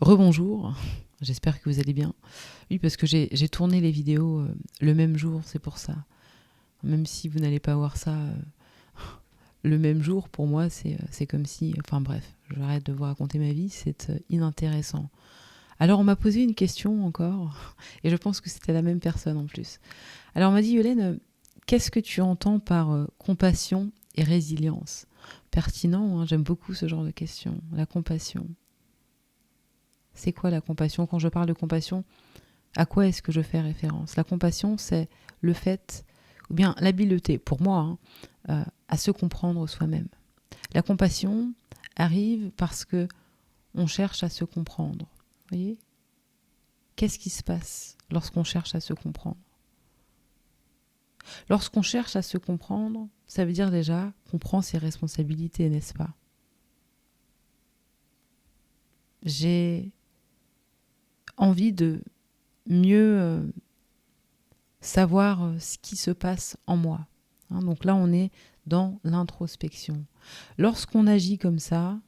Rebonjour, j'espère que vous allez bien. Oui, parce que j'ai tourné les vidéos le même jour, c'est pour ça. Même si vous n'allez pas voir ça le même jour, pour moi, c'est comme si... Enfin bref, j'arrête de vous raconter ma vie, c'est inintéressant. Alors on m'a posé une question encore, et je pense que c'était la même personne en plus. Alors on m'a dit, Yolène, qu'est-ce que tu entends par compassion et résilience ? Pertinent, hein, j'aime beaucoup ce genre de questions. La compassion. C'est quoi la compassion ? Quand je parle de compassion, à quoi est-ce que je fais référence ? La compassion, c'est le fait, ou bien l'habileté, pour moi, à se comprendre soi-même. La compassion arrive parce que on cherche à se comprendre. Vous voyez ? Qu'est-ce qui se passe lorsqu'on cherche à se comprendre ? Lorsqu'on cherche à se comprendre, ça veut dire déjà qu'on prend ses responsabilités, n'est-ce pas ? J'ai envie de mieux savoir ce qui se passe en moi. Donc là, on est dans l'introspection. Lorsqu'on agit comme ça,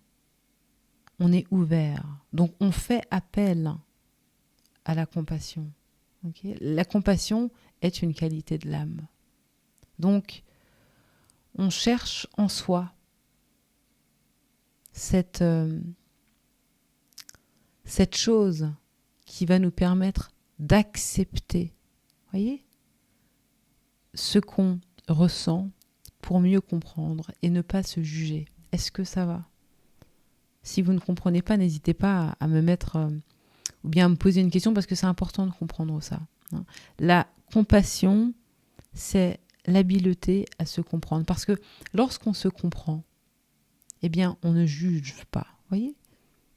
on est ouvert. Donc on fait appel à la compassion. Okay ? La compassion est une qualité de l'âme. Donc, on cherche en soi cette chose qui va nous permettre d'accepter, voyez, ce qu'on ressent pour mieux comprendre et ne pas se juger. Est-ce que ça va ? Si vous ne comprenez pas, n'hésitez pas à me mettre ou bien à me poser une question parce que c'est important de comprendre ça. La compassion, c'est l'habileté à se comprendre. Parce que lorsqu'on se comprend, eh bien, on ne juge pas. Voyez ?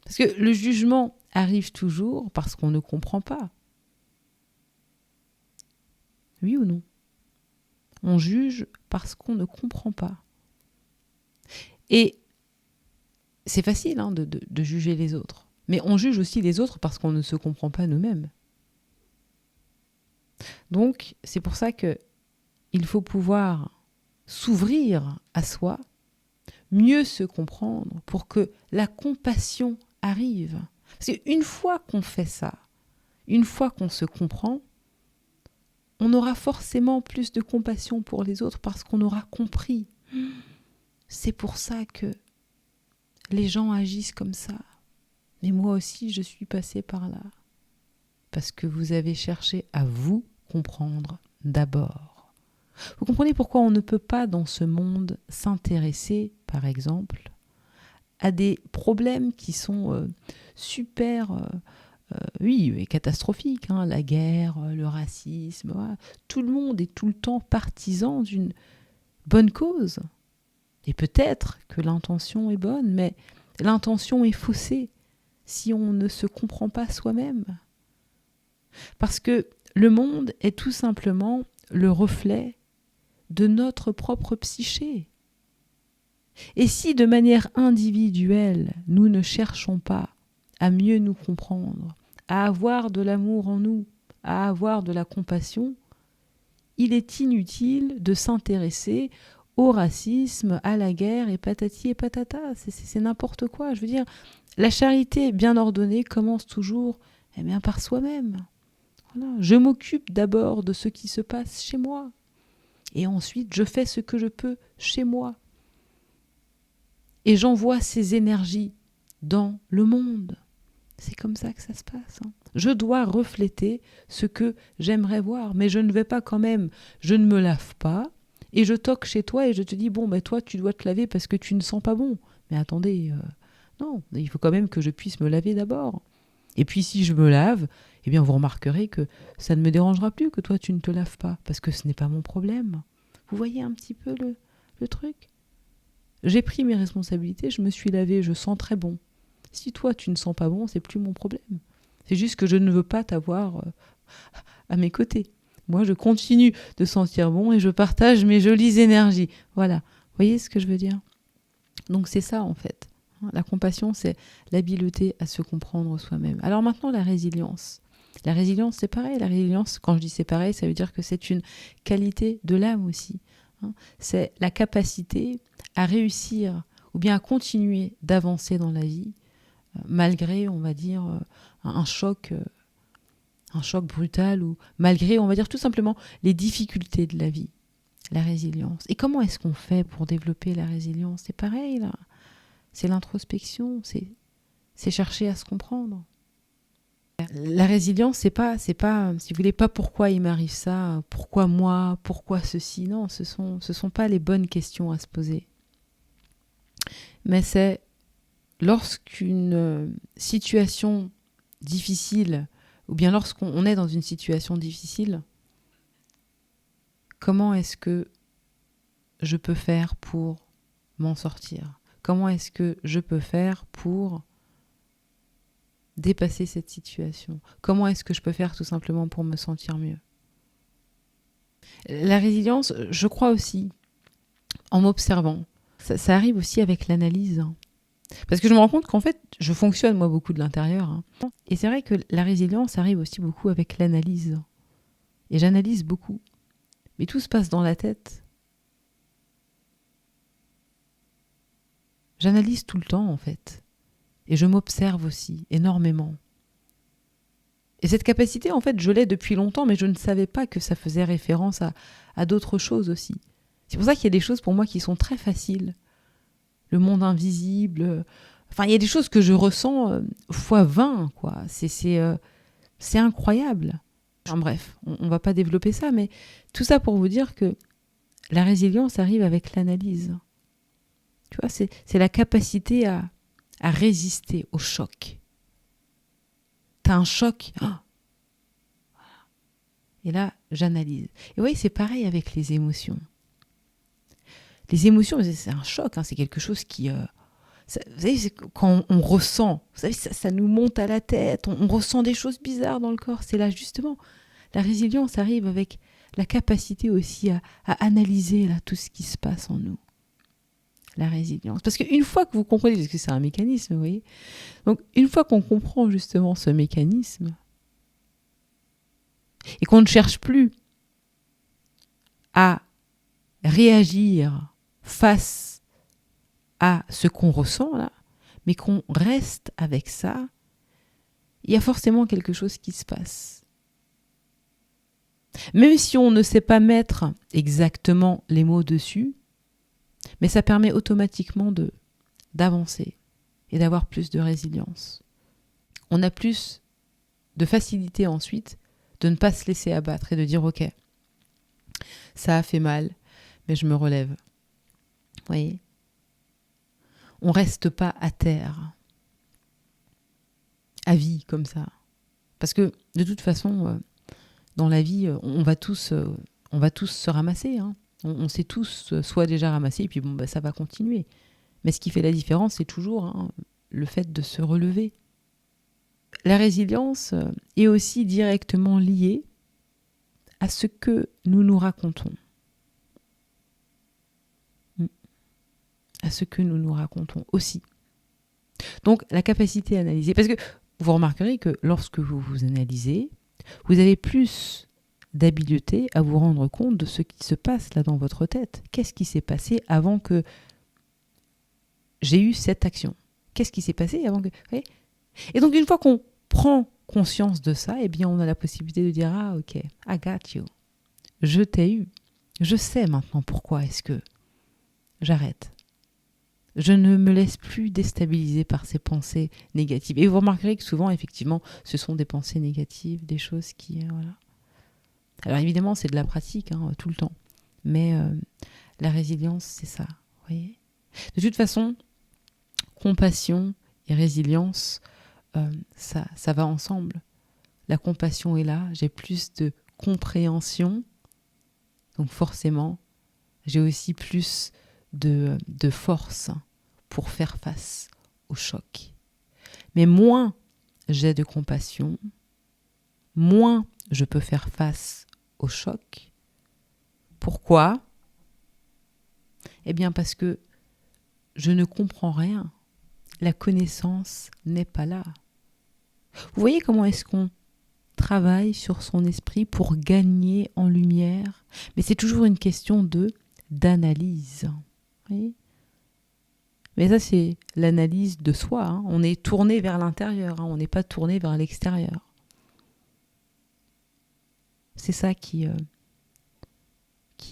Parce que le jugement arrive toujours parce qu'on ne comprend pas. Oui ou non ? On juge parce qu'on ne comprend pas. Et c'est facile de juger les autres. Mais on juge aussi les autres parce qu'on ne se comprend pas nous-mêmes. Donc, c'est pour ça qu'il faut pouvoir s'ouvrir à soi, mieux se comprendre pour que la compassion arrive. Parce qu'une fois qu'on fait ça, une fois qu'on se comprend, on aura forcément plus de compassion pour les autres parce qu'on aura compris. C'est pour ça que les gens agissent comme ça. Mais moi aussi, je suis passée par là. Parce que vous avez cherché à vous comprendre d'abord. Vous comprenez pourquoi on ne peut pas dans ce monde s'intéresser, par exemple, à des problèmes qui sont super, catastrophiques. La guerre, le racisme. Voilà. Tout le monde est tout le temps partisan d'une bonne cause. Et peut-être que l'intention est bonne, mais l'intention est faussée si on ne se comprend pas soi-même. Parce que le monde est tout simplement le reflet de notre propre psyché. Et si de manière individuelle, nous ne cherchons pas à mieux nous comprendre, à avoir de l'amour en nous, à avoir de la compassion, il est inutile de s'intéresser au racisme, à la guerre et patati et patata. C'est n'importe quoi. Je veux dire, la charité bien ordonnée commence toujours par soi-même. Voilà. Je m'occupe d'abord de ce qui se passe chez moi. Et ensuite, je fais ce que je peux chez moi. Et j'envoie ces énergies dans le monde. C'est comme ça que ça se passe. Je dois refléter ce que j'aimerais voir, mais je ne vais pas quand même, je ne me lave pas, et je toque chez toi et je te dis, bon, toi, tu dois te laver parce que tu ne sens pas bon. Mais attendez, non, il faut quand même que je puisse me laver d'abord. Et puis si je me lave, eh bien vous remarquerez que ça ne me dérangera plus que toi, tu ne te laves pas, parce que ce n'est pas mon problème. Vous voyez un petit peu le truc ? J'ai pris mes responsabilités, je me suis lavé, je sens très bon. Si toi, tu ne sens pas bon, c'est plus mon problème. C'est juste que je ne veux pas t'avoir à mes côtés. Moi, je continue de sentir bon et je partage mes jolies énergies. Voilà. Vous voyez ce que je veux dire ? Donc, c'est ça, en fait. La compassion, c'est l'habileté à se comprendre soi-même. Alors maintenant, la résilience. La résilience, c'est pareil. La résilience, quand je dis c'est pareil, ça veut dire que c'est une qualité de l'âme aussi. C'est la capacité à réussir ou bien à continuer d'avancer dans la vie malgré, on va dire, un choc brutal, ou malgré, on va dire tout simplement, les difficultés de la vie, la résilience. Et comment est-ce qu'on fait pour développer la résilience? C'est pareil, là. C'est l'introspection, c'est chercher à se comprendre. La résilience, c'est pas, si vous voulez, pas pourquoi il m'arrive ça, pourquoi moi, pourquoi ceci. Non, ce sont pas les bonnes questions à se poser. Mais c'est lorsqu'une situation difficile, ou bien lorsqu'on est dans une situation difficile, comment est-ce que je peux faire pour m'en sortir? Comment est-ce que je peux faire pour dépasser cette situation? Comment est-ce que je peux faire tout simplement pour me sentir mieux? La résilience, je crois aussi, en m'observant, ça arrive aussi avec l'analyse. Parce que je me rends compte qu'en fait, je fonctionne moi beaucoup de l'intérieur. Et c'est vrai que la résilience arrive aussi beaucoup avec l'analyse. Et j'analyse beaucoup. Mais tout se passe dans la tête. J'analyse tout le temps en fait. Et je m'observe aussi énormément. Et cette capacité, en fait, je l'ai depuis longtemps, mais je ne savais pas que ça faisait référence à d'autres choses aussi. C'est pour ça qu'il y a des choses pour moi qui sont très faciles. Le monde invisible. Enfin, il y a des choses que je ressens fois 20, quoi. C'est incroyable. Enfin, bref, on ne va pas développer ça, mais tout ça pour vous dire que la résilience arrive avec l'analyse. Tu vois, c'est la capacité à résister au choc. T'as un choc. Oh, et là, j'analyse. Et vous voyez, c'est pareil avec les émotions. Les émotions, c'est un choc, c'est quelque chose qui... vous savez, c'est quand on ressent, vous savez, ça nous monte à la tête, on ressent des choses bizarres dans le corps. C'est là, justement, la résilience arrive avec la capacité aussi à analyser là, tout ce qui se passe en nous. La résilience. Parce qu'une fois que vous comprenez, parce que c'est un mécanisme, vous voyez, donc une fois qu'on comprend justement ce mécanisme, et qu'on ne cherche plus à réagir face à ce qu'on ressent là, mais qu'on reste avec ça, il y a forcément quelque chose qui se passe. Même si on ne sait pas mettre exactement les mots dessus, mais ça permet automatiquement d'avancer et d'avoir plus de résilience. On a plus de facilité ensuite de ne pas se laisser abattre et de dire ok, ça a fait mal, mais je me relève. Vous voyez ? On ne reste pas à terre, à vie comme ça. Parce que de toute façon, dans la vie, on va tous se ramasser. On s'est tous soit déjà ramassés, et puis ça va continuer. Mais ce qui fait la différence, c'est toujours le fait de se relever. La résilience est aussi directement liée à ce que nous nous racontons. À ce que nous nous racontons aussi. Donc, la capacité à analyser. Parce que vous remarquerez que lorsque vous vous analysez, vous avez plus d'habileté à vous rendre compte de ce qui se passe là dans votre tête. Qu'est-ce qui s'est passé avant que j'ai eu cette action? Qu'est-ce qui s'est passé avant que... Oui. Et donc, une fois qu'on prend conscience de ça, eh bien, on a la possibilité de dire « Ah, ok, I got you. Je t'ai eu. Je sais maintenant pourquoi est-ce que j'arrête. Je ne me laisse plus déstabiliser par ces pensées négatives. » Et vous remarquerez que souvent, effectivement, ce sont des pensées négatives, des choses qui... voilà. Alors évidemment, c'est de la pratique, tout le temps. Mais la résilience, c'est ça. Vous voyez ? De toute façon, compassion et résilience, ça va ensemble. La compassion est là, j'ai plus de compréhension. Donc forcément, j'ai aussi plus de force pour faire face au choc. Mais moins j'ai de compassion, moins je peux faire face au choc. Pourquoi ? Eh bien parce que je ne comprends rien. La connaissance n'est pas là. Vous voyez comment est-ce qu'on travaille sur son esprit pour gagner en lumière ? Mais c'est toujours une question d'analyse. Vous voyez ? Mais ça, c'est l'analyse de soi. Hein. On est tourné vers l'intérieur, hein. On n'est pas tourné vers l'extérieur. C'est ça qui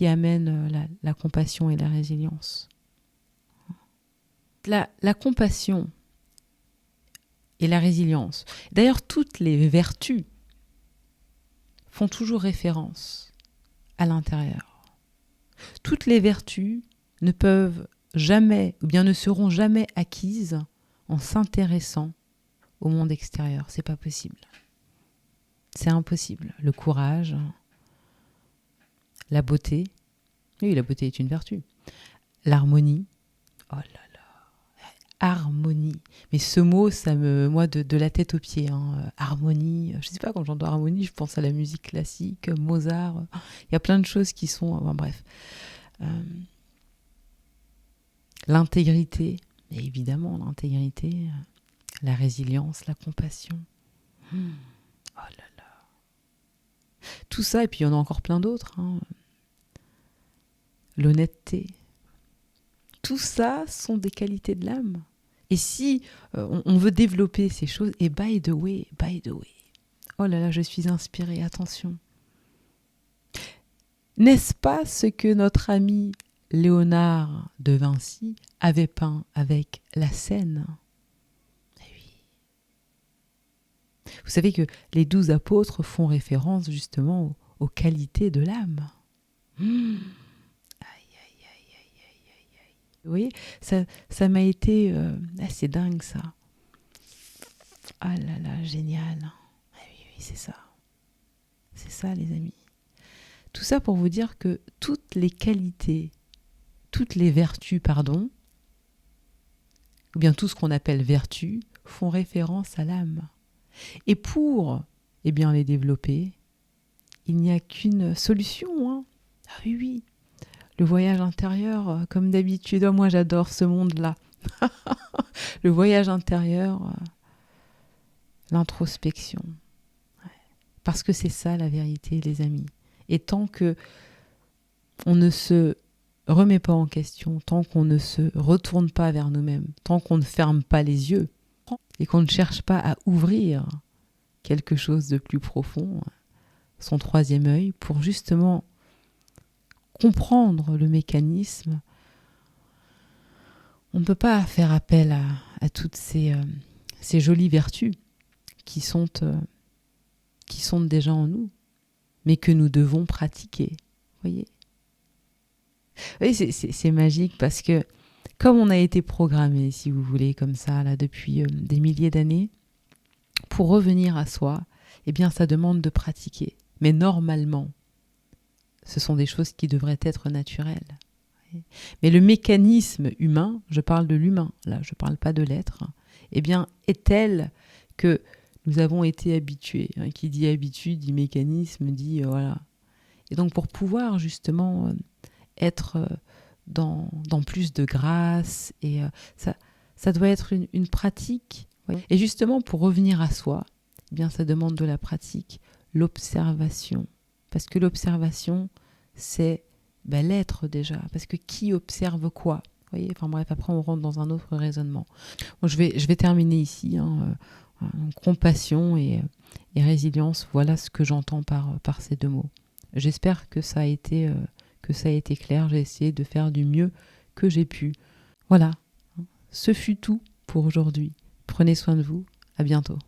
amène la compassion et la résilience. La compassion et la résilience. D'ailleurs, toutes les vertus font toujours référence à l'intérieur. Toutes les vertus ne peuvent jamais, ou bien ne seront jamais acquises en s'intéressant au monde extérieur. C'est pas possible. C'est impossible. Le courage, la beauté. Oui, la beauté est une vertu. L'harmonie. Oh là là. Harmonie. Mais ce mot, moi, de la tête aux pieds. Hein. Harmonie. Je sais pas, quand j'entends harmonie, je pense à la musique classique, Mozart. Il y a plein de choses qui sont... Enfin, bref. L'intégrité. Et évidemment, l'intégrité. La résilience, la compassion. Oh là là. Tout ça, et puis il y en a encore plein d'autres. Hein. L'honnêteté. Tout ça sont des qualités de l'âme. Et si on veut développer ces choses, et by the way, oh là là, je suis inspirée, attention. N'est-ce pas ce que notre ami Léonard de Vinci avait peint avec la Seine ? Oui. Vous savez que les 12 apôtres font référence justement aux qualités de l'âme. Vous voyez, ça m'a été assez dingue, ça. Ah là là, génial. Ah oui, c'est ça. C'est ça, les amis. Tout ça pour vous dire que toutes les qualités, toutes les vertus, ou bien tout ce qu'on appelle vertus, font référence à l'âme. Et pour les développer, il n'y a qu'une solution. Hein. Ah oui, oui. Le voyage intérieur, comme d'habitude. Oh, moi, j'adore ce monde-là. Le voyage intérieur, l'introspection. Ouais. Parce que c'est ça, la vérité, les amis. Et tant que on ne se remet pas en question, tant qu'on ne se retourne pas vers nous-mêmes, tant qu'on ne ferme pas les yeux, et qu'on ne cherche pas à ouvrir quelque chose de plus profond, son troisième œil, pour justement comprendre le mécanisme, on ne peut pas faire appel à toutes ces jolies vertus qui sont déjà en nous, mais que nous devons pratiquer. Voyez ? Oui, c'est magique parce que comme on a été programmé, si vous voulez, comme ça, là, depuis des milliers d'années, pour revenir à soi, eh bien, ça demande de pratiquer. Mais normalement, ce sont des choses qui devraient être naturelles. Mais le mécanisme humain, je parle de l'humain, là, je ne parle pas de l'être, eh bien, est tel que nous avons été habitués. Hein, qui dit habitude, dit mécanisme, dit voilà. Et donc, pour pouvoir justement être dans plus de grâce, et ça doit être une pratique. Ouais. Et justement, pour revenir à soi, eh bien, ça demande de la pratique, l'observation. Parce que l'observation, c'est l'être déjà. Parce que qui observe quoi ? Vous voyez, enfin bref, après on rentre dans un autre raisonnement. Bon, je vais terminer ici. Compassion et résilience, voilà ce que j'entends par ces deux mots. J'espère que ça a été clair. J'ai essayé de faire du mieux que j'ai pu. Voilà, ce fut tout pour aujourd'hui. Prenez soin de vous. À bientôt.